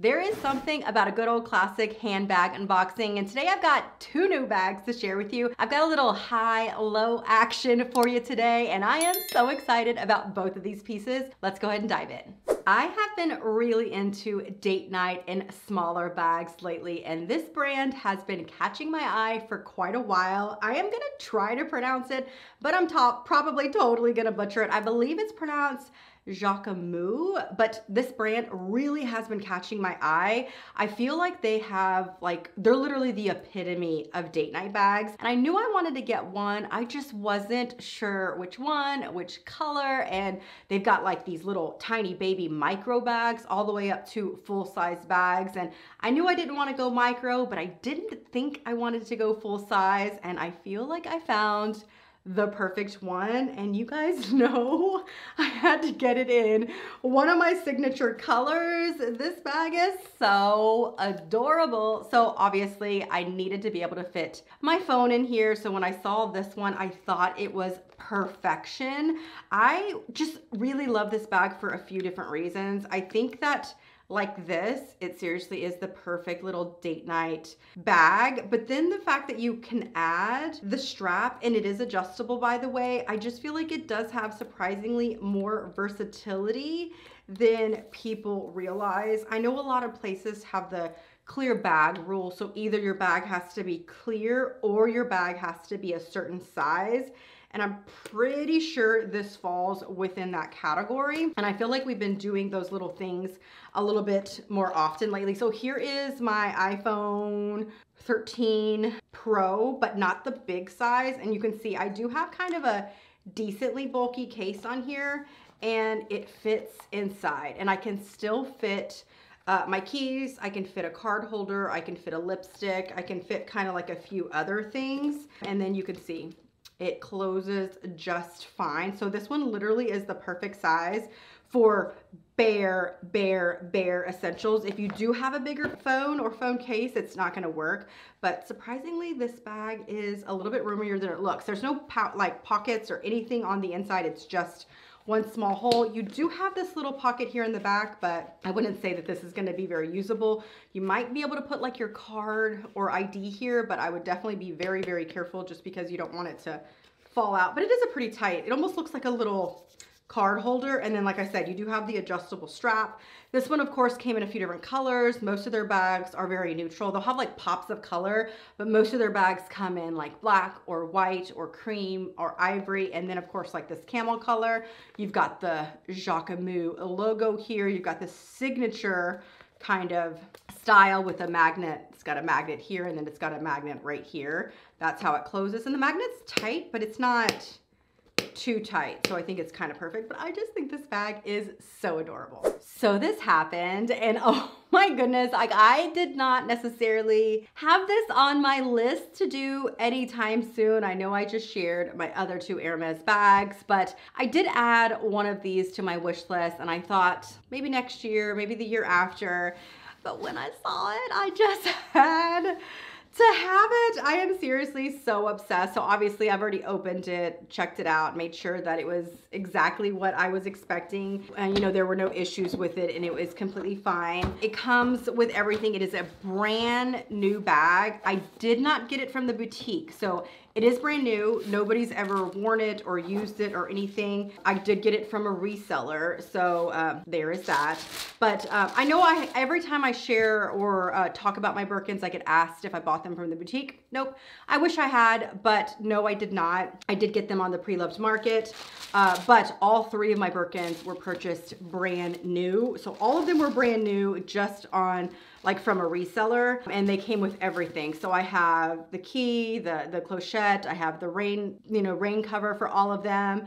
There is something about a good old classic handbag unboxing, and today I've got two new bags to share with you. I've got a little high-low action for you today, and I am so excited about both of these pieces. Let's go ahead and dive in. I have been really into date night and smaller bags lately, and this brand has been catching my eye for quite a while. I am gonna try to pronounce it, but I'm probably totally gonna butcher it. I believe it's pronounced Jacquemus, but this brand really has been catching my eye. I feel like they have, they're literally the epitome of date night bags. And I knew I wanted to get one. I just wasn't sure which one, which color. And they've got like these little tiny baby micro bags all the way up to full-size bags. And I knew I didn't want to go micro, but I didn't think I wanted to go full size. And I feel like I found the perfect one, and you guys know I had to get it in one of my signature colors. This bag is so adorable. So obviously I needed to be able to fit my phone in here. So when I saw this one, I thought it was perfection. I just really love this bag for a few different reasons. I think that like this, it seriously is the perfect little date night bag. But then the fact that you can add the strap, and it is adjustable, by the way, I just feel like it does have surprisingly more versatility than people realize. I know a lot of places have the clear bag rule, so either your bag has to be clear or your bag has to be a certain size. And I'm pretty sure this falls within that category. And I feel like we've been doing those little things a little bit more often lately. So here is my iPhone 13 Pro, but not the big size. And you can see I do have kind of a decently bulky case on here, and it fits inside. And I can still fit my keys, I can fit a card holder, I can fit a lipstick, I can fit kind of like a few other things. And then you can see it closes just fine. So this one literally is the perfect size for bare essentials. If you do have a bigger phone or phone case, it's not gonna work. But surprisingly, this bag is a little bit roomier than it looks. There's no pockets or anything on the inside. It's just one small hole. You do have this little pocket here in the back, but I wouldn't say that this is going to be very usable. You might be able to put like your card or ID here, but I would definitely be very careful just because you don't want it to fall out. But it is a pretty tight. It almost looks like a little card holder. And then, like I said, you do have the adjustable strap. This one, of course, came in a few different colors. Most of their bags are very neutral. They'll have like pops of color, but most of their bags come in like black or white or cream or ivory. And then, of course, like this camel color. You've got the Jacquemus logo here. You've got this signature kind of style with a magnet. It's got a magnet here, and then it's got a magnet right here. That's how it closes. And the magnet's tight, but it's not too tight, so I think it's kind of perfect. But I just think this bag is so adorable. So this happened, and oh my goodness, like I did not necessarily have this on my list to do anytime soon. I know I just shared my other two Hermes bags, but I did add one of these to my wish list, and I thought maybe next year, maybe the year after. But when I saw it, I just had to have it. I am seriously so obsessed. So obviously I've already opened it, checked it out, made sure that it was exactly what I was expecting. And you know, there were no issues with it, and it was completely fine. It comes with everything. It is a brand new bag. I did not get it from the boutique. So it is brand new. Nobody's ever worn it or used it or anything. I did get it from a reseller, so there is that. But I know every time I share or talk about my Birkins, I get asked if I bought them from the boutique. Nope. I wish I had, but no, I did not. I did get them on the pre-loved market, but all three of my Birkins were purchased brand new. So all of them were brand new, just on like from a reseller, and they came with everything. So I have the key, the clochette, I have the rain cover for all of them,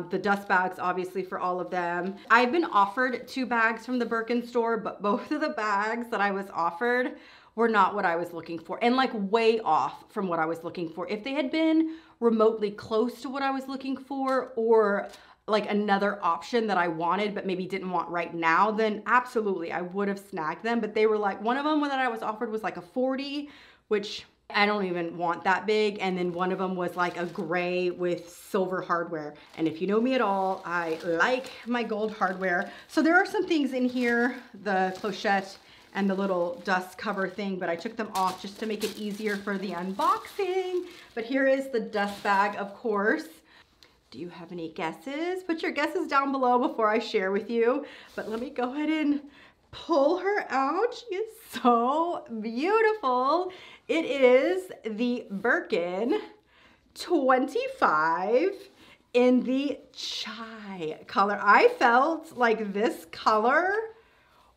the dust bags obviously for all of them. I've been offered 2 bags from the Birkin store, but both of the bags that I was offered were not what I was looking for, and like way off from what I was looking for. If they had been remotely close to what I was looking for, or like another option that I wanted but maybe didn't want right now, then absolutely I would have snagged them. But they were like, one of them that I was offered was like a 40, which I don't even want that big. And then one of them was like a gray with silver hardware. And if you know me at all, I like my gold hardware. So there are some things in here, the clochette and the little dust cover thing, but I took them off just to make it easier for the unboxing. But here is the dust bag, of course. Do you have any guesses? Put your guesses down below before I share with you. But let me go ahead and pull her out. She is so beautiful. It is the Birkin 25 in the chai color. I felt like this color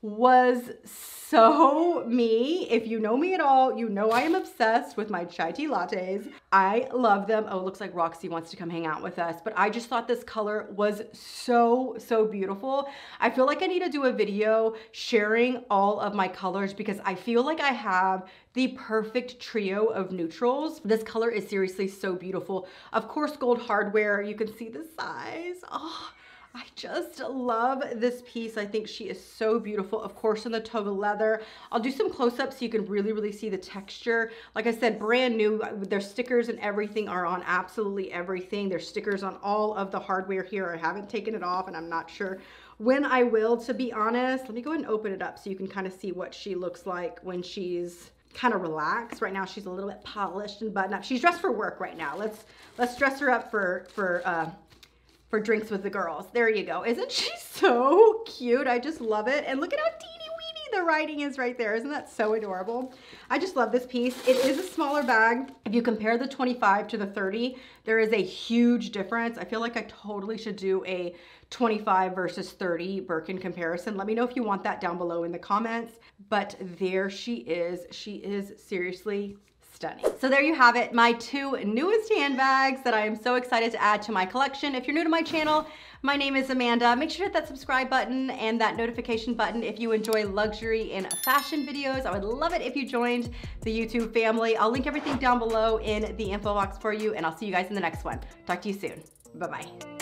was so me. If you know me at all, you know I am obsessed with my chai tea lattes. I love them. Oh, it looks like Roxy wants to come hang out with us, but I just thought this color was so beautiful. I feel like I need to do a video sharing all of my colors because I feel like I have the perfect trio of neutrals. This color is seriously so beautiful. Of course, gold hardware, you can see the size. Oh, I just love this piece. I think she is so beautiful. Of course, in the toga leather. I'll do some close-ups so you can really see the texture. Like I said, brand new. Their stickers and everything are on absolutely everything. There's stickers on all of the hardware here. I haven't taken it off and I'm not sure when I will, to be honest. Let me go ahead and open it up so you can kind of see what she looks like when she's kind of relaxed. Right now she's a little bit polished and buttoned up. She's dressed for work right now. Let's dress her up for drinks with the girls. There you go. Isn't she so cute? I just love it. And look at how teeny weeny the writing is right there. Isn't that so adorable? I just love this piece. It is a smaller bag. If you compare the 25 to the 30, there is a huge difference. I feel like I totally should do a 25 versus 30 Birkin comparison. Let me know if you want that down below in the comments. But there she is. She is seriously stunning. So there you have it, my two newest handbags that I am so excited to add to my collection. If you're new to my channel, my name is Amanda. Make sure to hit that subscribe button and that notification button if you enjoy luxury and fashion videos. I would love it if you joined the YouTube family. I'll link everything down below in the info box for you, and I'll see you guys in the next one. Talk to you soon. Bye-bye.